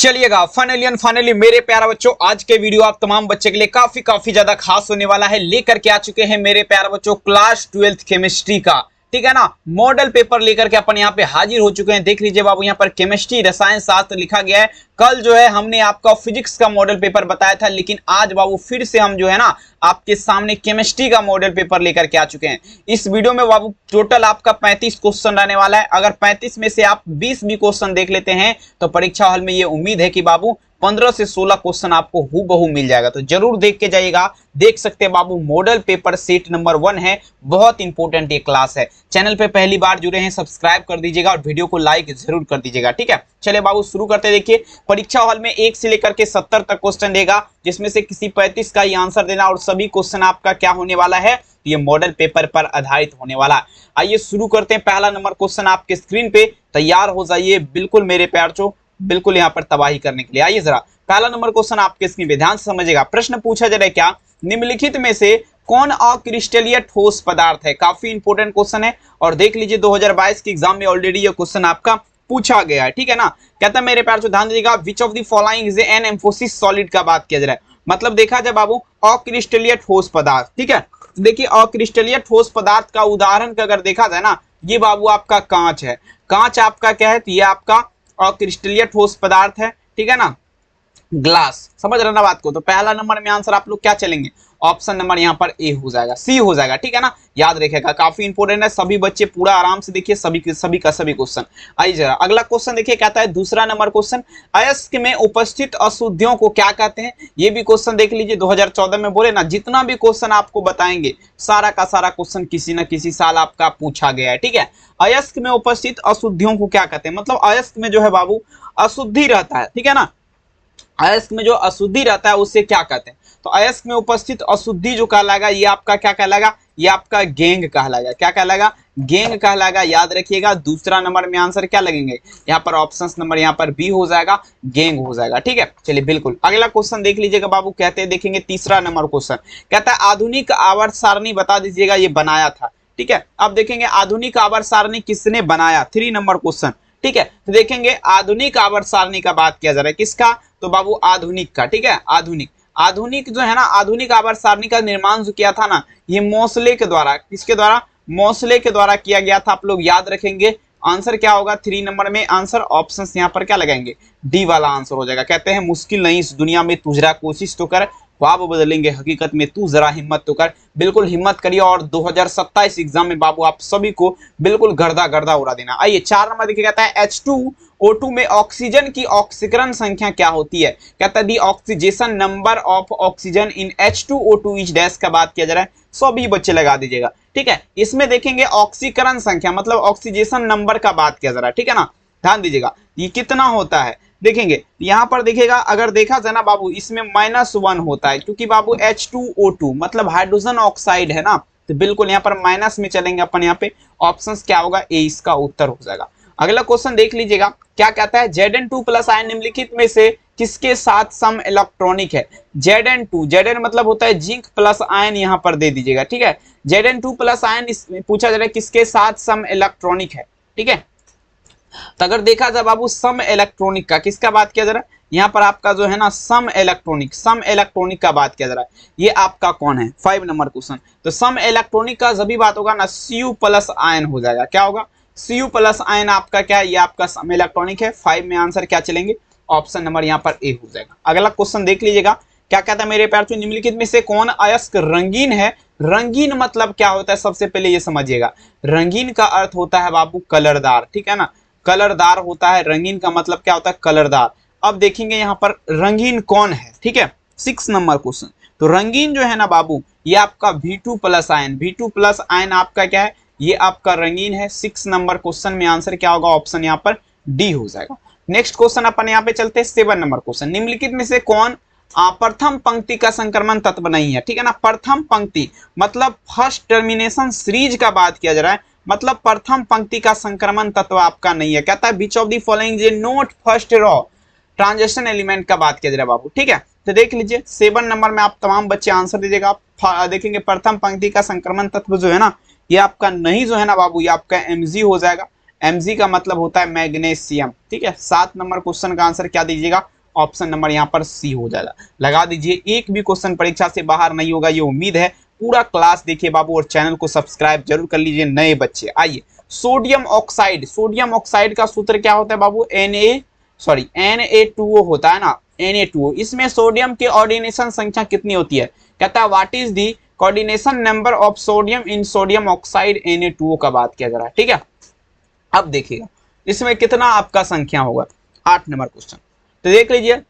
चलिएगा फाइनली मेरे प्यारे बच्चों, आज के वीडियो आप तमाम बच्चे के लिए काफी ज्यादा खास होने वाला है। लेकर के आ चुके हैं मेरे प्यारे बच्चों क्लास 12th केमिस्ट्री का, ठीक है ना, मॉडल पेपर लेकर के अपन यहाँ पे हाजिर हो चुके हैं। देख लीजिए बाबू, यहाँ पर केमिस्ट्री रसायन शास्त्र लिखा गया है। कल जो है हमने आपका फिजिक्स का मॉडल पेपर बताया था, लेकिन आज बाबू फिर से हम जो है ना आपके सामने केमिस्ट्री का मॉडल पेपर लेकर के आ चुके हैं। इस वीडियो में बाबू टोटल आपका 35 क्वेश्चन रहने वाला है। अगर 35 में से आप 20 भी क्वेश्चन देख लेते हैं तो परीक्षा हॉल में ये उम्मीद है कि बाबू 15 से 16 क्वेश्चन आपको हूबहू मिल जाएगा। तो जरूर देख के जाइएगा। देख सकते हैं बाबू, मॉडल पेपर सेट नंबर 1 है, बहुत इंपॉर्टेंट ये क्लास है। चैनल पे पहली बार जुड़े हैं, सब्सक्राइब कर दीजिएगा और वीडियो को लाइक जरूर कर दीजिएगा, ठीक है। चलिए बाबू शुरू करते। देखिए परीक्षा हॉल में 1 से लेकर के 70 तक क्वेश्चन देगा, जिसमें से किसी 35 का ही आंसर देना और सभी क्वेश्चन आपका क्या होने वाला है, ये मॉडल पेपर पर आधारित होने वाला है। आइए शुरू करते हैं। पहला नंबर क्वेश्चन आपके स्क्रीन पे, तैयार हो जाइए बिल्कुल मेरे प्यारों, बिल्कुल यहाँ पर तबाही करने के लिए। आइए जरा पहला नंबर क्वेश्चन आपके स्क्रीन पे ध्यान से समझिएगा। प्रश्न पूछा जा रहा है क्या, निम्नलिखित में से कौन अक्रिस्टलीय ठोस पदार्थ है। काफी इंपॉर्टेंट क्वेश्चन है और देख लीजिए 2022 के एग्जाम में ऑलरेडी ये क्वेश्चन आपका पूछा गया है, ठीक है ना। कहता है मेरे प्यार से ध्यान दीजिएगा, विच of the following is an emphasis solid का बात किया जा रहा है। मतलब देखा जाए बाबू अक्रिस्टलीय ठोस पदार्थ, ठीक है। देखिए अक्रिस्टलीय ठोस पदार्थ का उदाहरण का अगर देखा जाए ना, ये बाबू आपका कांच है। कांच आपका क्या है, तो ये आपका अक्रिस्टलीय ठोस पदार्थ है, ठीक है ना। ग्लास, समझ रहे ना बात को। तो पहला नंबर में आंसर आप लोग क्या चलेंगे, ऑप्शन नंबर यहाँ पर ए हो जाएगा, सी हो जाएगा, ठीक है ना। याद रखिएगा, काफी इंपोर्टेंट है। सभी बच्चे पूरा आराम से देखिए, सभी का सभी क्वेश्चन। आइए जरा अगला क्वेश्चन देखिए, कहता है दूसरा नंबर क्वेश्चन, अयस्क में उपस्थित अशुद्धियों को क्या कहते हैं। ये भी क्वेश्चन देख लीजिए, 2014 में बोले ना, जितना भी क्वेश्चन आपको बताएंगे सारा का सारा क्वेश्चन किसी न किसी साल आपका पूछा गया है, ठीक है। अयस्क में उपस्थित अशुद्धियों को क्या कहते हैं, मतलब अयस्क में जो है बाबू अशुद्धि रहता है, ठीक है ना। अयस्क में जो अशुद्धि रहता है उससे क्या कहते हैं, तो अयस्क में उपस्थित अशुद्धि जो कहलाएगा ये आपका क्या कहलाएगा, ये आपका गेंग कहलाएगा। क्या कहलाएगा, गेंग कहलाएगा। याद रखिएगा दूसरा नंबर में आंसर क्या लगेंगे, यहाँ पर ऑप्शन नंबर यहाँ पर बी हो जाएगा, गेंग हो जाएगा, ठीक है। चलिए बिल्कुल अगला क्वेश्चन देख लीजिएगा बाबू। कहते हैं देखेंगे तीसरा नंबर क्वेश्चन, कहता है आधुनिक आवर्त सारणी बता दीजिएगा, ये बनाया था, ठीक है। अब देखेंगे आधुनिक आवर्त सारणी किसने बनाया, 3 नंबर क्वेश्चन, ठीक है। तो देखेंगे आधुनिक आवर्त सारणी का बात किया जा रहा है, किसका, तो बाबू आधुनिक का, ठीक है। आधुनिक जो है ना, आधुनिक आवर्त सारणी का निर्माण जो किया था ना, ये मोसले के द्वारा, किसके द्वारा, मोसले के द्वारा किया गया था। आप लोग याद रखेंगे आंसर क्या होगा, 3 नंबर में आंसर ऑप्शन यहाँ पर क्या लगाएंगे, डी वाला आंसर हो जाएगा। कहते हैं मुश्किल नहीं इस दुनिया में, तू जरा कोशिश तो कर, ख्वाब बदलेंगे हकीकत में, तू जरा हिम्मत तो कर। बिल्कुल हिम्मत करिए और 2027 एग्जाम में बाबू आप सभी को बिल्कुल गर्दा उड़ा देना। आइए 4 नंबर देखिए, कहता है H2O2 में ऑक्सीजन की ऑक्सीकरण संख्या क्या होती है। कहता है the oxidation number of oxygen in H2O2 is dash का बात किया जा रहा है। सभी बच्चे लगा दीजिएगा, ठीक है। इसमें देखेंगे ऑक्सीकरण संख्या मतलब ऑक्सीजेशन नंबर का बात किया जा रहा है, ठीक है ना। ध्यान दीजिएगा ये कितना होता है, देखेंगे यहाँ पर देखिएगा, अगर देखा जाए ना बाबू इसमें -1 होता है, क्योंकि बाबू H2O2 मतलब हाइड्रोजन ऑक्साइड है ना, तो बिल्कुल यहाँ पर माइनस में चलेंगे अपन। यहाँ पे ऑप्शंस क्या होगा, ए इसका उत्तर हो जाएगा। अगला क्वेश्चन देख लीजिएगा, क्या कहता है Zn2+ आयन निम्नलिखित में से किसके साथ सम इलेक्ट्रॉनिक है। Zn मतलब होता है जिंक प्लस आयन, यहाँ पर दे दीजिएगा, ठीक है। Zn2+ आयन पूछा जा रहा है किसके साथ सम इलेक्ट्रॉनिक है, ठीक है। तो अगर देखा जाए बाबू सम इलेक्ट्रॉनिक का किसका बात किया जा रहा है, यहाँ पर आपका जो है ना सम इलेक्ट्रॉनिक का बात किया जा रहा है। ये आपका कौन है, 5 नंबर क्वेश्चन। तो सम इलेक्ट्रॉनिक का जब भी बात होगा ना, Cu+ आयन हो जाएगा। क्या होगा, Cu+ आयन आपका क्या है, ये आपका सम इलेक्ट्रॉनिक है। 5 में आंसर क्या चलेंगे, ऑप्शन नंबर यहाँ पर ए हो जाएगा। अगला क्वेश्चन देख लीजिएगा, क्या कहता है मेरे प्यार, निम्नलिखित में से कौन अयस्क रंगीन है। रंगीन मतलब क्या होता है, सबसे पहले ये समझिएगा, रंगीन का अर्थ होता है बाबू कलरदार, ठीक है ना। कलरदार होता है, रंगीन का मतलब क्या होता है, कलरदार। अब देखेंगे यहाँ पर रंगीन कौन है, ठीक है। 6 नंबर क्वेश्चन, तो रंगीन जो है ना बाबू, ये आपका V2+ आयन, V2+ आयन आपका क्या है, ये आपका रंगीन है। 6 नंबर क्वेश्चन में आंसर क्या होगा, ऑप्शन यहाँ पर डी हो जाएगा। नेक्स्ट क्वेश्चन अपन यहाँ पे चलते हैं, 7 नंबर क्वेश्चन, निम्नलिखित में से कौन प्रथम पंक्ति का संक्रमण तत्व नहीं है, ठीक है ना। प्रथम पंक्ति मतलब फर्स्ट टर्मिनेशन सीरीज का बात किया जा रहा है, मतलब प्रथम पंक्ति का संक्रमण तत्व आपका नहीं है। कहता है which of the following is not first raw transition element का बात किया जा रहा है बाबू, ठीक है। तो देख लीजिए 7 नंबर में आप तमाम बच्चे आंसर दीजिएगा। आप देखेंगे प्रथम पंक्ति का संक्रमण तत्व जो है ना, ये आपका नहीं जो है ना बाबू, ये आपका Mg हो जाएगा। Mg का मतलब होता है मैग्नीशियम, ठीक है। 7 नंबर क्वेश्चन का आंसर क्या दीजिएगा, ऑप्शन नंबर यहाँ पर सी हो जाएगा। लगा दीजिए, एक भी क्वेश्चन परीक्षा से बाहर नहीं होगा, ये उम्मीद है। पूरा क्लास देखिए बाबू और चैनल को सब्सक्राइब जरूर कर लीजिए नए बच्चे। आइए, सोडियम ऑक्साइड, सोडियम ऑक्साइड का सूत्र क्या होता है बाबू? Na2O होता है ना, Na2O। इसमें सोडियम की ऑर्डिनेशन संख्या कितनी होती है? कहता है what is the coordination number of sodium in sodium oxide Na2O का बात किया जा रहा है, ठीक है। अब देखिएगा इसमें कितना आपका संख्या होगा, 8 नंबर क्वेश्चन। तो देख लीजिए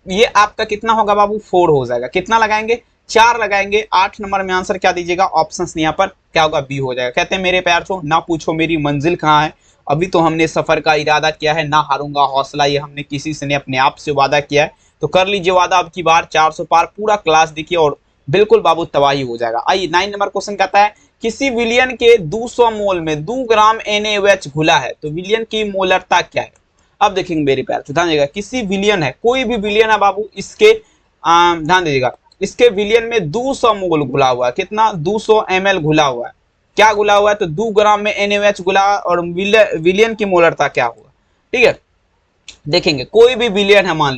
ये आपका कितना होगा बाबू? 4 हो जाएगा। कितना लगाएंगे? 4 लगाएंगे। 8 नंबर में आंसर क्या दीजिएगा? ऑप्शन यहाँ पर क्या होगा? बी हो जाएगा। कहते हैं मेरे प्यार छो ना पूछो मेरी मंजिल कहाँ है, अभी तो हमने सफर का इरादा किया है, ना हारूंगा हौसला ये हमने किसी से ने अपने आप से वादा किया है। तो कर लीजिए वादा अब की बार 400 पार। पूरा क्लास देखिए और बिल्कुल बाबू तबाही हो जाएगा। आइए 9 नंबर क्वेश्चन कहता है किसी विलियन के 200 मोल में 2 ग्राम NaOH घुला है तो विलियन की मोलरता क्या है? अब देखेंगे मेरे प्यार ध्यान दीजिएगा, किसी विलियन है, कोई भी विलियन है बाबू, इसके ध्यान दीजिएगा, इसके विलियन में 200 मोल घुला हुआ है। कितना? 200 ml घुला हुआ है। क्या घुला हुआ है? तो 2 ग्राम में NaOH घुला और विलियन की मोलरता क्या होगा, ठीक है। देखेंगे कोई भी विलियन है, मान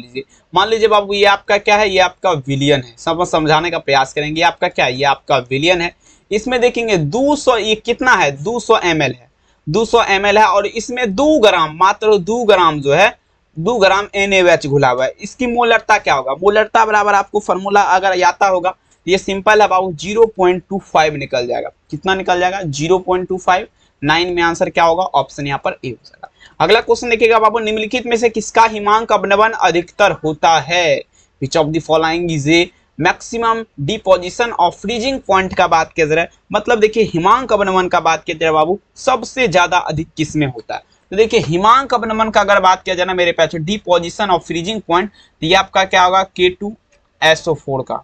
लीजिए बाबू ये आपका क्या है? ये आपका विलियन है। सब समझाने का प्रयास करेंगे। ये आपका क्या है? ये आपका विलियन है। इसमें देखेंगे 200, ये कितना है? 200 ml है, 200 ml है और इसमें 2 ग्राम, मात्र 2 ग्राम जो है 2 ग्राम NaOH घुला हुआ है। इसकी मोलरता क्या होगा? मोलरता बराबर आपको फॉर्मूला अगर आता होगा, ये सिंपल है बाबू, 0.25 निकल जाएगा। कितना निकल जाएगा? 0.25। 9 में आंसर क्या होगा? ऑप्शन यहाँ पर ए हो जाएगा। अगला क्वेश्चन देखिएगा बाबू, निम्नलिखित में से किसका हिमांक अपनमन अधिकतर होता है? Which of the following is a maximum deposition of freezing point का बात किया जा रहा है। मतलब देखिए हिमांक अपनमन का बात किया जा रहा है बाबू, सबसे ज्यादा अधिक किस में होता है? तो देखिए हिमांक अपनमन का अगर बात किया जाए ना मेरे पास डिपोजिशन ऑफ फ्रीजिंग पॉइंट, तो ये आपका क्या होगा? K2SO4 का,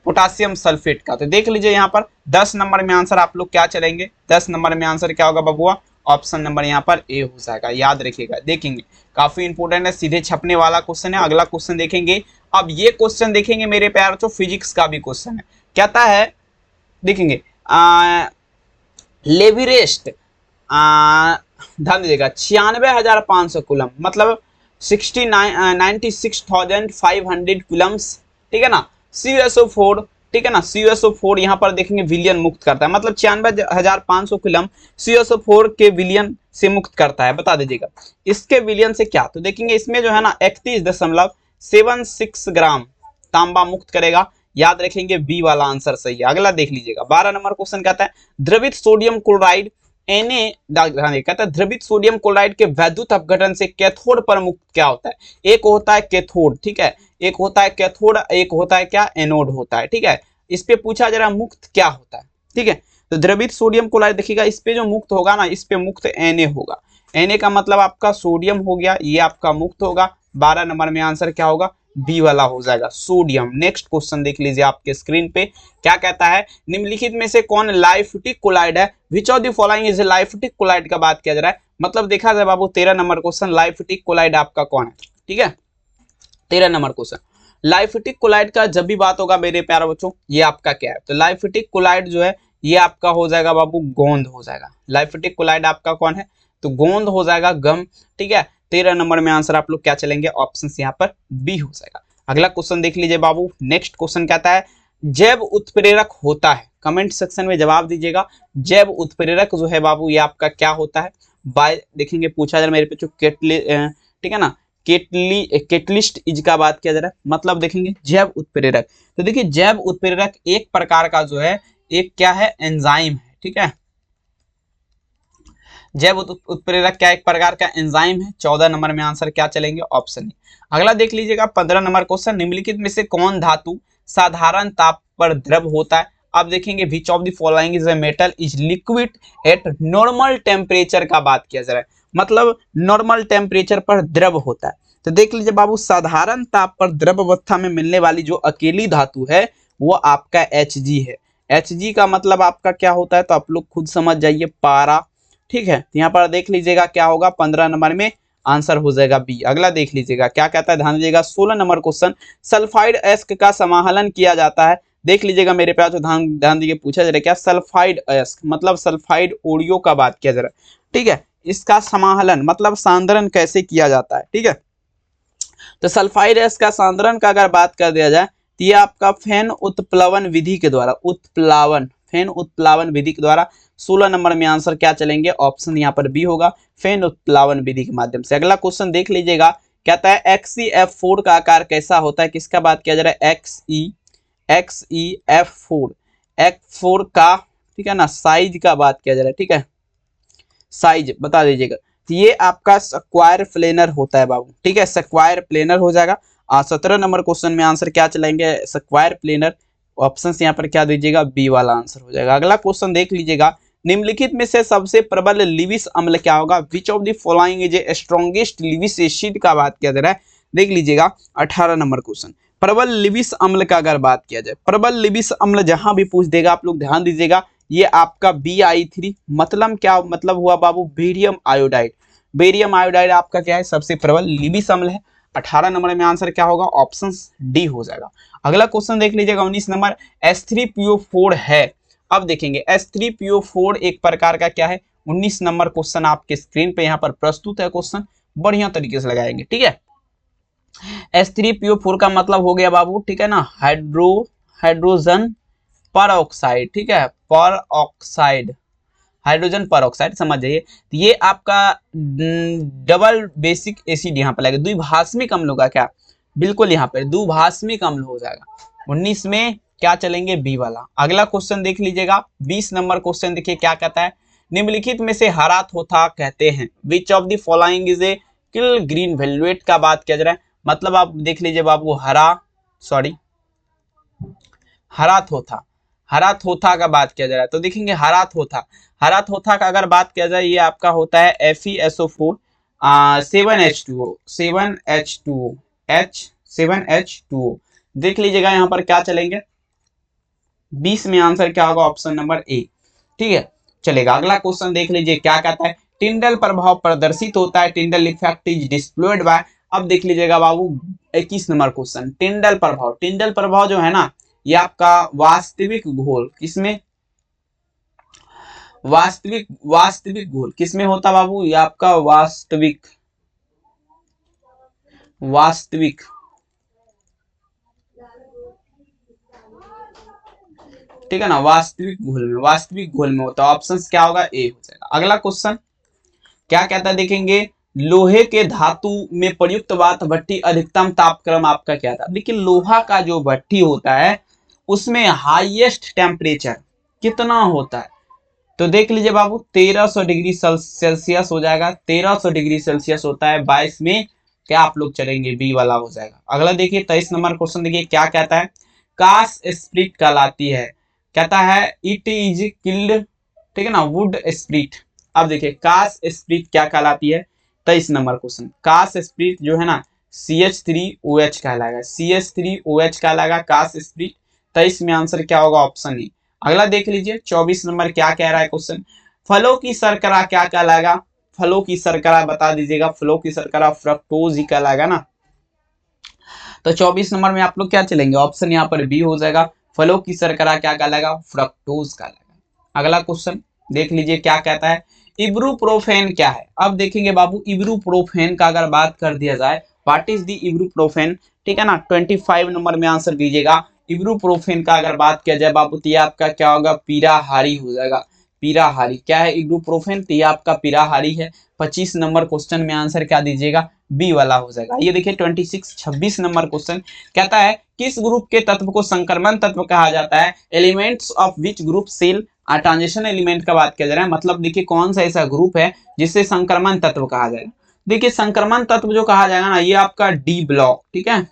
पोटासियम सल्फेट का। तो देख लीजिए यहाँ पर 10 नंबर में आंसर आप लोग क्या चलेंगे? 10 नंबर में आंसर क्या होगा बबुआ? ऑप्शन नंबर यहाँ पर ए हो जाएगा। याद रखिएगा, देखेंगे काफी इंपोर्टेंट है, सीधे छपने वाला क्वेश्चन है। अगला क्वेश्चन देखेंगे। अब ये क्वेश्चन देखेंगे मेरे प्यार तो फिजिक्स का भी क्वेश्चन है। कहता है देखेंगे लेविरेस्ट ध्यान दीजिएगा 96,500 कूलम, मतलब 96,500 कूलम्स, ठीक है ना। CuSO4, ठीक है ना, CuSO4 यहाँ पर देखेंगे विलियन मुक्त करता है, मतलब 96,500 कूलम CuSO4 के विलियन से मुक्त करता है। बता दीजिएगा इसके विलियन से क्या? तो देखेंगे इसमें जो है ना 31.76 ग्राम तांबा मुक्त करेगा। याद रखेंगे बी वाला आंसर सही है। अगला देख लीजिएगा 12 नंबर क्वेश्चन कहता है द्रवित सोडियम क्लोराइड कहता है द्रवित सोडियम क्लोराइड के वैद्युत अपघटन से कैथोड पर मुक्त क्या होता है? एक होता है कैथोड, ठीक है, एक होता है कैथोड, एक होता है क्या? एनोड होता है, ठीक है। इस पे पूछा जरा मुक्त क्या होता है, ठीक है। तो द्रवित सोडियम क्लोराइड देखिएगा इस पे जो मुक्त होगा ना, इस पे मुक्त Na होगा। Na का मतलब आपका सोडियम हो गया, ये आपका मुक्त होगा। 12 नंबर में आंसर क्या होगा? बी वाला हो जाएगा, सोडियम। नेक्स्ट क्वेश्चन देख लीजिए आपके स्क्रीन पे, क्या कहता है निम्नलिखित में से कौन लाइफटिक कोलाइड है? Which of the following is lyophilic colloid का बात किया जा रहा है। मतलब देखा जाए बाबू 13 नंबर क्वेश्चन, लाइफटिक कोलाइड आपका कौन है, ठीक है। 13 नंबर क्वेश्चन लाइफटिक कोलाइड का जब भी बात होगा मेरे प्यारे बच्चों, ये आपका क्या है? तो लाइफटिक कोलाइड जो है ये आपका हो जाएगा बाबू गोंद हो जाएगा। लाइफटिक कोलाइड आपका कौन है? तो गोंद हो जाएगा, गम, ठीक है। 13 नंबर में आंसर आप लोग क्या चलेंगे? ऑप्शन यहाँ पर बी हो जाएगा। अगला क्वेश्चन देख लीजिए बाबू। नेक्स्ट क्वेश्चन कहता है जैव उत्प्रेरक होता है, कमेंट सेक्शन में जवाब दीजिएगा। जैव उत्प्रेरक जो है बाबू ये आपका क्या होता है? बाय देखेंगे पूछा जा रहा मेरे पे जो ठीक है ना, केटलिस्ट इज का बात किया जा रहा है। मतलब देखेंगे जैव उत्प्रेरक, तो देखिए जैव उत्प्रेरक एक प्रकार का जो है एक क्या है? एंजाइम है, ठीक है। जैव उत्प्रेरक क्या एक प्रकार का एंजाइम है। 14 नंबर में आंसर क्या चलेंगे? Option A. अगला देख लीजिएगा 15 नंबर क्वेश्चन निम्नलिखित में से कौन धातु साधारण ताप पर द्रव होता है? अब देखेंगे विच of the following is a metal is liquid at normal temperature का बात किया जा रहा है। मतलब नॉर्मल टेम्परेचर पर द्रव होता है। तो देख लीजिए बाबू साधारण ताप पर द्रव अवस्था में मिलने वाली जो अकेली धातु है वो आपका Hg है। Hg का मतलब आपका क्या होता है? तो आप लोग खुद समझ जाइए, पारा, ठीक है। यहाँ पर देख लीजिएगा क्या होगा? 15 नंबर में आंसर हो जाएगा बी। अगला देख लीजिएगा क्या कहता है, ध्यान दीजिएगा 16 नंबर क्वेश्चन सल्फाइड अयस्क का समाहलन किया जाता है। देख लीजिएगा मेरे प्यार तो ध्यान दीजिए पूछा जा रहा है क्या? सल्फाइड अयस्क मतलब सल्फाइड ओडियो का बात किया जा रहा है, ठीक है। इसका समाहलन मतलब सांद्रण कैसे किया जाता है, ठीक है। तो सल्फाइड एस का सांद्रण का अगर बात कर दिया जाए तो ये आपका फेन उत्प्लवन विधि के द्वारा फेन उत्प्लावन विधि के द्वारा 16 नंबर में आंसर क्या चलेंगे, ऑप्शन यहाँ पर बी होगा, फेन उत्प्लावन विधि के माध्यम से। अगला क्वेश्चन देख लीजिएगा, कहता है XeF4 का आकार कैसा होता है, किसका बात किया जा रहा है, XeF4 का, ठीक है ना, साइज का बात किया जा रहा है, ठीक है, साइज बता दीजिएगा। तो ये आपका स्क्वायर प्लेनर होता है बाबू, ठीक है, स्क्वायर प्लेनर हो जाएगा। 17 नंबर क्वेश्चन में आंसर क्या चलाएंगे, स्क्वायर प्लेनर, ऑप्शन यहाँ पर क्या दीजिएगा, बी वाला आंसर हो जाएगा। अगला क्वेश्चन देख लीजिएगा, निम्नलिखित में से सबसे प्रबल लिविस अम्ल क्या होगा, विच of the following is a strongest Lewis acid का बात किया जा रहा है। देख लीजिएगा 18 नंबर क्वेश्चन, प्रबल लिविस अम्ल का अगर बात किया जाए, प्रबल लिविस अम्ल जहां भी पूछ देगा आप लोग ध्यान दीजिएगा, ये आपका BI3, मतलब क्या मतलब हुआ बाबू, बेरियम आयोडाइड। बेरियम आयोडाइड आपका क्या है, सबसे प्रबल लिविस अम्ल है। 18 नंबर में आंसर क्या होगा, ऑप्शन डी हो जाएगा। अगला क्वेश्चन देख लीजिएगा 19 नंबर, H3PO4 है। अब देखेंगे H3PO4 एक प्रकार का क्या है, 19 नंबर क्वेश्चन आपके स्क्रीन पे यहाँ पर प्रस्तुत है, क्वेश्चन बढ़िया तरीके से लगाएंगे, ठीक है। H3PO4 का मतलब हो गया बाबू, ठीक है ना, हाइड्रोजन पर ऑक्साइड, ठीक है, पर ऑक्साइड, हाइड्रोजन पर ऑक्साइड समझ जाइए। तो ये आपका डबल बेसिक एसिड यहाँ पर लगेगा, द्विभाषमिक अम्ल होगा क्या, बिल्कुल यहाँ पर द्विभाषमिक अम्ल हो जाएगा। 19 में क्या चलेंगे, बी वाला। अगला क्वेश्चन देख लीजिएगा 20 नंबर क्वेश्चन, देखिए क्या कहता है, निम्नलिखित में से हरा थोथा कहते हैं, विच of the following is a kill green velvet का बात किया जा रहा है। मतलब आप देख लीजिए बाबू, हरा थोथा का बात किया जा रहा है। तो देखेंगे हरा थोथा का अगर बात किया जाए, ये आपका होता है FeSO4 7H2O। देख लीजिएगा यहाँ पर क्या चलेंगे, 20 में आंसर क्या होगा, ऑप्शन नंबर ए, ठीक है, चलेगा। अगला क्वेश्चन देख लीजिए क्या कहता है, टिंडल प्रभाव प्रदर्शित होता है, टिंडल इफेक्ट इज डिस्प्लॉयड बाय। अब देख लीजिएगा बाबू 21 नंबर क्वेश्चन, टिंडल प्रभाव जो है ना, ये आपका वास्तविक घोल किसमें, वास्तविक घोल किसमें होता बाबू, ये आपका वास्तविक, ठीक है ना, वास्तविक घोल में होता है, ऑप्शन क्या होगा, ए हो जाएगा। अगला क्वेश्चन क्या कहता है, देखेंगे लोहे के धातु में प्रयुक्त वात भट्टी अधिकतम तापक्रम आपका क्या था। देखिए लोहा का जो भट्टी होता है उसमें हाईएस्ट टेम्परेचर कितना होता है, तो देख लीजिए बाबू 1300 डिग्री सेल्सियस हो जाएगा, 1300 डिग्री सेल्सियस होता है। 22 में क्या आप लोग चलेंगे, बी वाला हो जाएगा। अगला देखिए 23 नंबर क्वेश्चन, देखिए क्या कहता है, कास्ट स्प्लिट कहलाती है, कहता है इट इज किल्ड, ठीक है ना, वुड स्प्लिट। अब देखिए कास्ट स्प्लिट क्या कहलाती है, 23 नंबर क्वेश्चन, कास्ट स्प्लिट जो है ना CH3OH कहलाएगा, CH3OH कहलाएगा कास्ट स्प्लिट। 23 में आंसर क्या होगा, ऑप्शन ए। अगला देख लीजिए 24 नंबर क्या कह रहा है क्वेश्चन, फलों की शर्करा क्या कहलाएगा, फलों की शर्करा बता दीजिएगा, फलों की शर्करा फ्रक्टोज ही कहलाएगा ना। तो 24 नंबर में आप लोग क्या चलेंगे, ऑप्शन यहाँ पर बी हो जाएगा, फलों की शर्करा क्या कहलाएगा, फ्रक्टोज कहलाएगा। अगला क्वेश्चन देख लीजिए क्या कहता है, इब्रूप्रोफेन क्या है। अब देखेंगे बाबू इब्रूप्रोफेन का अगर बात कर दिया जाए, व्हाट इज द इब्रूप्रोफेन, ठीक है ना, 25 नंबर में आंसर दीजिएगा। इब्रूप्रोफेन का अगर बात किया जाए बाबू तो ये आपका क्या होगा, पीराहारी हो जाएगा। पीराहारी क्या है इब्रूप्रोफेन, तो ये आपका पीराहारी है। 25 नंबर क्वेश्चन में आंसर क्या दीजिएगा, बी वाला हो जाएगा। ये देखिए 26 नंबर क्वेश्चन कहता है, किस ग्रुप के तत्व को संक्रमण तत्व कहा जाता है, elements of which group cell transition element का बात किया जा रहा है। मतलब देखिए कौन सा ऐसा ग्रुप है जिससे संक्रमण तत्व कहा जाएगा। देखिए संक्रमण तत्व जो कहा जाएगा ना, ये आपका डी ब्लॉक, ठीक है,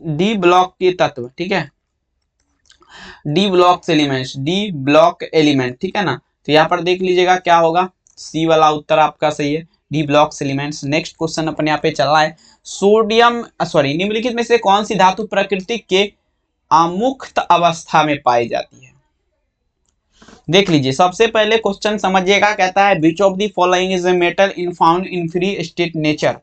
डी ब्लॉक के तत्व, ठीक है, डी ब्लॉक एलिमेंट, ठीक है ना। तो यहाँ पर देख लीजिएगा क्या होगा, सी वाला उत्तर आपका सही है, D block elements. Next question अपने यहाँ पे चल रहा है, निम्नलिखित में से कौन सी धातु प्रकृति के अमुक्त अवस्था में पाई जाती है। देख लीजिए सबसे पहले क्वेश्चन समझिएगा, कहता है which of the following is a metal in found in free state nature.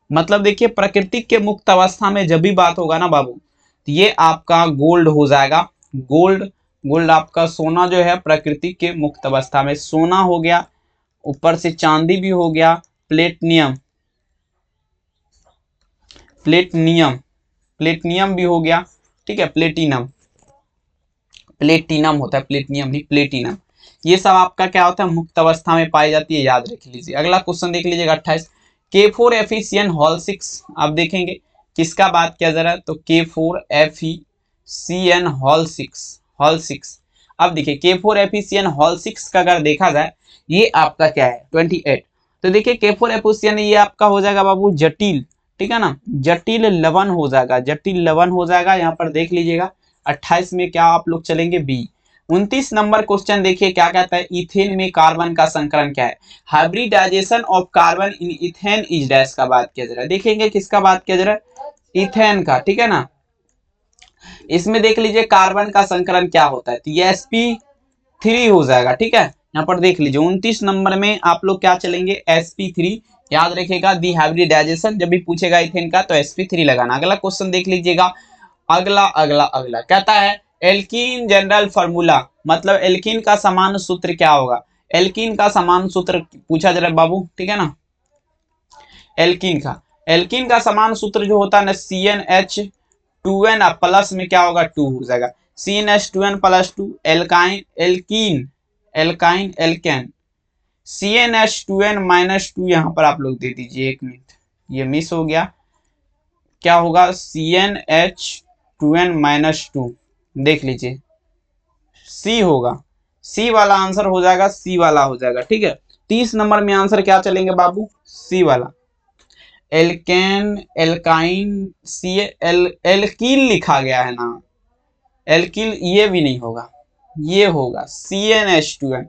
मतलब देखिए प्रकृति के मुक्त अवस्था में जब भी बात होगा ना बाबू, तो ये आपका गोल्ड हो जाएगा। गोल्ड आपका सोना जो है प्रकृति के मुक्त अवस्था में, सोना हो गया, ऊपर से चांदी भी हो गया, प्लेटिनियम, प्लेटिनियम, प्लेटिनियम भी हो गया, ठीक है, प्लेटिनम, प्लेटिनम होता है, प्लेटिनियम नहीं प्लेटिनम। ये सब आपका क्या होता है, मुक्त अवस्था में पाई जाती है, याद रख लीजिए। अगला क्वेश्चन देख लीजिएगा 28, K4FeCN आप देखेंगे किसका बात किया जा रहा है, तो K4FeCN अब देखिए K4FeCN का अगर देखा जाए, ये आपका क्या है 28। तो देखिए K4FeCN ये आपका हो जाएगा बाबू जटिल, ठीक है ना, जटिल लवण हो जाएगा, जटिल लवण हो जाएगा। यहाँ पर देख लीजिएगा 28 में क्या आप लोग चलेंगे बी। 29 नंबर क्वेश्चन देखिए क्या कहता है, इथेन में कार्बन का संकरण क्या है, hybridisation of carbon in ethane is dash का बात किया जा रहा है। देखेंगे किसका बात किया जा रहा है, इथेन का, ठीक है ना। इसमें देख लीजिए कार्बन का संकरण क्या होता है, तो ये sp3 हो जाएगा, ठीक है। यहाँ पर देख लीजिए 29 नंबर में आप लोग क्या चलेंगे, sp3, याद रखेगा दी हाइब्रिडाइजेशन, जब भी पूछेगा इथेन का तो sp3 लगाना। अगला क्वेश्चन देख लीजिएगा, अगला कहता है एल्कीन जनरल फार्मूला, मतलब एल्कीन का समान सूत्र क्या होगा, एल्कीन का समान सूत्र पूछा जा रहा है बाबू, ठीक है ना। एल्कीन का समान सूत्र जो होता है ना CnH2n प्लस में क्या होगा 2 हो जाएगा, CnH2n plus 2 alkene CnH2n minus 2, यहाँ पर आप लोग दे दीजिए, एक मिनट ये मिस हो गया, क्या होगा CnH2n माइनस 2, देख लीजिए सी होगा, सी वाला आंसर हो जाएगा, सी वाला हो जाएगा, ठीक है। 30 नंबर में आंसर क्या चलेंगे बाबू, सी वाला, एल्केन एल्काइन सी एल्कील लिखा गया है ना, एल्कील ये भी नहीं होगा, ये होगा CnH2n,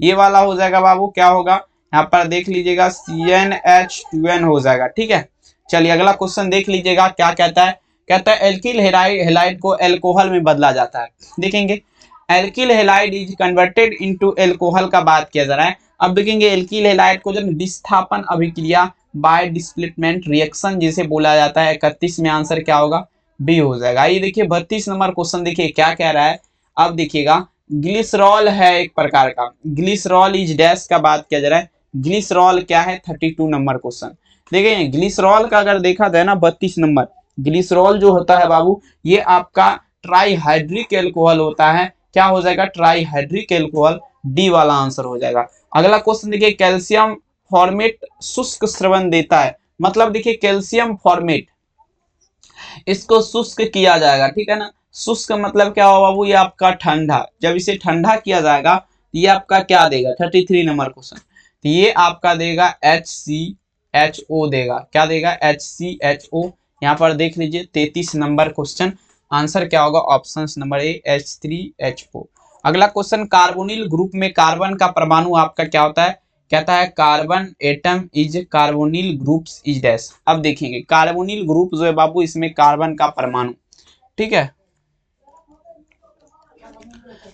ये वाला हो जाएगा बाबू, क्या होगा यहाँ पर देख लीजिएगा CnH2n हो जाएगा, ठीक है। चलिए अगला क्वेश्चन देख लीजिएगा क्या कहता है, कहता है एल्किल हैलाइड को एल्कोहल में बदला जाता है। देखेंगे alkyl halide is converted into alcohol का बात किया जा रहा है। अब देखेंगे एल्किल हैलाइड को जो विस्थापन अभिक्रिया बाय डिस्प्लेसमेंट रिएक्शन जिसे बोला जाता है। 31 में आंसर क्या होगा, बी हो जाएगा। ये देखिए 32 नंबर क्वेश्चन देखिए क्या कह रहा है, अब देखिएगा ग्लिसरॉल है एक प्रकार का, ग्लिसरॉल इज डैश का बात किया जा रहा है। ग्लिसरॉल क्या है 32 नंबर क्वेश्चन। देखिए ग्लिसरॉल का अगर देखा जाए ना 32 नंबर, ग्लिसरॉल जो होता है बाबू ये आपका ट्राईहाइड्रिक एल्कोहल होता है, क्या हो जाएगा ट्राईहाइड्रिक एल्कोहल, डी वाला आंसर हो जाएगा। अगला क्वेश्चन देखिए कैल्शियम फॉर्मेट शुष्क स्रवण देता है, मतलब देखिए कैल्शियम फॉर्मेट इसको शुष्क किया जाएगा, ठीक है ना। शुष्क मतलब क्या होगा बाबू, ये आपका ठंडा, जब इसे ठंडा किया जाएगा तो ये आपका क्या देगा 33 नंबर क्वेश्चन, तो ये आपका देगा HCHO देगा, क्या देगा HCHO। यहाँ पर देख लीजिए 33 नंबर क्वेश्चन आंसर क्या होगा, ऑप्शन नंबर ए H3HO। अगला क्वेश्चन कार्बोनिल ग्रुप में कार्बन का परमाणु आपका क्या होता है, कहता है carbon atom is carbonyl groups is dash. अब देखेंगे कार्बोनिल ग्रुप जो है बाबू इसमें कार्बन का परमाणु, ठीक है,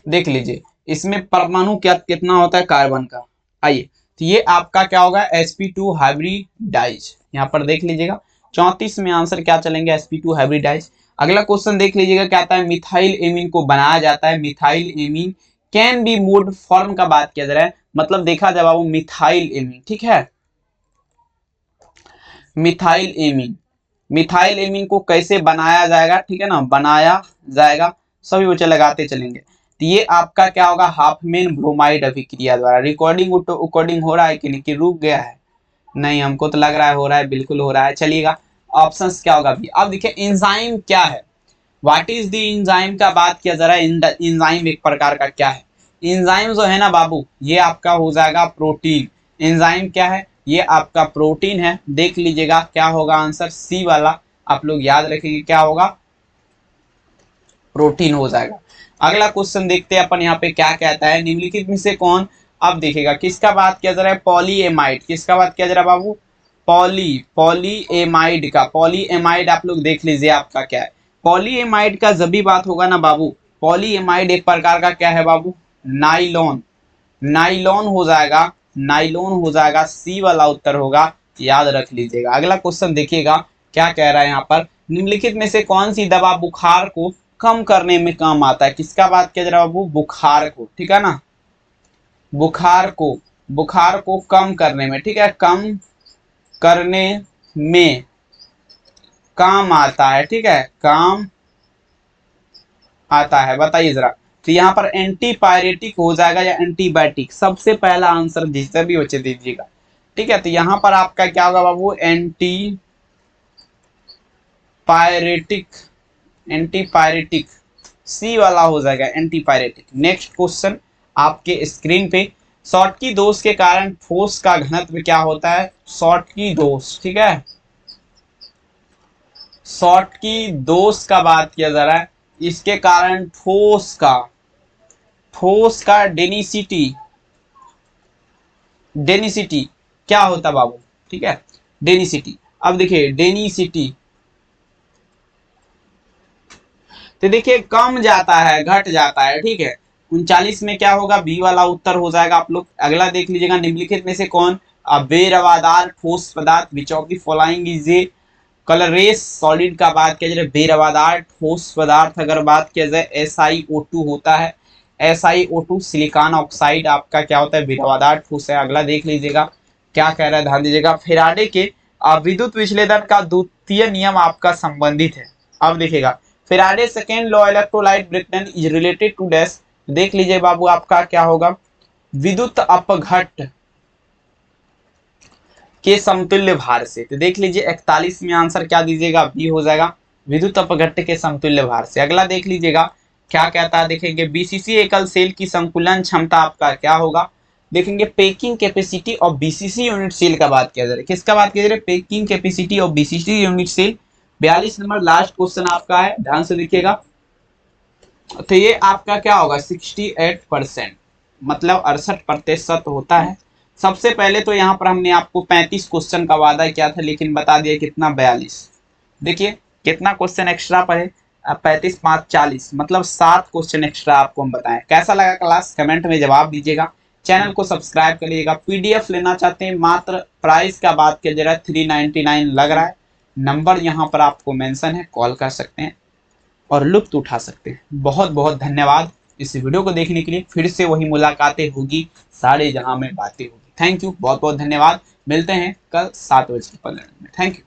देख लीजिए इसमें परमाणु क्या कितना होता है कार्बन का। आइए तो ये आपका क्या होगा sp2 हाइब्रिडाइज, यहाँ पर देख लीजिएगा 34 में आंसर क्या चलेंगे sp2 हाइब्रिडाइज। अगला क्वेश्चन देख लीजिएगा क्या आता है मिथाइल एमीन को बनाया जाता है, methyl amine can be mood form का बात किया जा रहा है, मतलब देखा जाए बाबू मिथाइल एमीन, ठीक है, मिथाइल एमीन, मिथाइल एमीन को कैसे बनाया जाएगा, ठीक है ना, बनाया जाएगा, सभी बच्चे लगाते चलेंगे। तो ये आपका क्या होगा हाफमैन ब्रोमाइड अभिक्रिया द्वारा। रिकॉर्डिंग हो रहा है कि नहीं, कि रुक गया है, नहीं हमको तो लग रहा है हो रहा है, बिल्कुल हो रहा है। चलिएगा ऑप्शंस क्या होगा भी। अब देखिए एंजाइम क्या है, व्हाट इज द एंजाइम का बात किया जा रहा है। एंजाइम एक प्रकार का क्या है, एंजाइम जो है ना बाबू ये आपका हो जाएगा प्रोटीन। एंजाइम क्या है, ये आपका प्रोटीन है, देख लीजिएगा क्या होगा आंसर, सी वाला आप लोग याद रखेंगे क्या होगा, प्रोटीन हो जाएगा। अगला क्वेश्चन देखते हैं अपन यहाँ पे क्या कहता है, निम्नलिखित में से कौन, अब देखिएगा किसका बात किया जा रहा है, पॉलीएमाइड, किसका बात किया जा रहा है बाबू, पॉलीएमाइड का। पॉलीएमाइड आप लोग देख लीजिए आपका क्या है, पॉलीएमाइड का जब भी बात होगा ना बाबू, पॉलीएमाइड एक प्रकार का क्या है बाबू, नाइलॉन, नाइलॉन हो जाएगा, नाइलॉन हो जाएगा, सी वाला उत्तर होगा, याद रख लीजिएगा। अगला क्वेश्चन देखिएगा क्या कह रहा है यहाँ पर, निम्नलिखित में से कौन सी दवा बुखार को कम करने में काम आता है, किसका बात किया जा रहा है बाबू, बुखार को, ठीक है ना, बुखार को कम करने में, ठीक है, कम करने में काम आता है, ठीक है, काम आता है। बताइए जरा, तो यहाँ पर एंटीपायरेटिक हो जाएगा या एंटीबायोटिक? सबसे पहला आंसर जिससे भी बच्चे दीजिएगा, ठीक है। तो यहाँ पर आपका क्या होगा बाबू? एंटीपायरेटिक, एंटीपायरेटिक सी वाला हो जाएगा, एंटीपायरेटिक। नेक्स्ट क्वेश्चन आपके स्क्रीन पे, शॉर्टकी दोष के कारण ठोस का घनत्व क्या होता है? शॉर्टकी दोष, ठीक है, शॉर्टकी दोष का बात किया जा रहा है, इसके कारण ठोस का डेनिसिटी, डेनिसिटी क्या होता बाबू? ठीक है, डेनिसिटी। अब देखिए डेनिसिटी, तो देखिए कम जाता है, घट जाता है, ठीक है। 39 में क्या होगा? बी वाला उत्तर हो जाएगा आप लोग। अगला देख लीजिएगा, निम्नलिखित में से कौन बेरवादार ठोस पदार्थ विच of the following is a colourless solid का बात किया जाए, बेरवादार ठोस पदार्थ अगर बात किया जाए SiO2 होता है। SiO2 सिलिकॉन ऑक्साइड आपका क्या होता है? बेरवादार ठोस है। अगला देख लीजिएगा क्या कह रहा है, ध्यान दीजिएगा। फैराडे के विद्युत विश्लेषण का द्वितीय नियम आपका संबंधित है। अब देखिएगा, Faraday second law electrolyte breakdown is related to dash. देख लीजिए बाबू आपका क्या होगा? विद्युत अपघट्ट के समतुल्य भार से। तो देख लीजिए 41 में आंसर क्या दीजिएगा? बी हो जाएगा, विद्युत अपघट्ट के समतुल्य भार से। अगला देख लीजिएगा क्या कहता है, देखेंगे बीसीसी एकल सेल की संकुलन क्षमता आपका क्या होगा? देखेंगे packing capacity of BCC unit cell का बात किया जा रहा है। किसका बात किया जा रहा है? Packing capacity of BCC unit cell. 42 number last question आपका है, ध्यान से देखिएगा। तो ये आपका क्या होगा? 68%, मतलब 68% होता है। सबसे पहले तो यहाँ पर हमने आपको 35 क्वेश्चन का वादा किया था, लेकिन बता दिया कितना? 42। देखिए कितना क्वेश्चन एक्स्ट्रा पर है? 35 5 40, मतलब 7 क्वेश्चन एक्स्ट्रा आपको हम बताएं। कैसा लगा क्लास? कमेंट में जवाब दीजिएगा। चैनल को सब्सक्राइब कर लीजिएगा। पीडीएफ लेना चाहते हैं, मात्र प्राइस का बात किया जा रहा है 399 लग रहा है। नंबर यहाँ पर आपको मेंशन है, कॉल कर सकते हैं और लुत्फ उठा सकते हैं। बहुत बहुत धन्यवाद इस वीडियो को देखने के लिए। फिर से वही मुलाकातें होगी, सारे जहां में बातें होगी। थैंक यू, बहुत बहुत धन्यवाद। मिलते हैं कल 7:15 में। Thank you.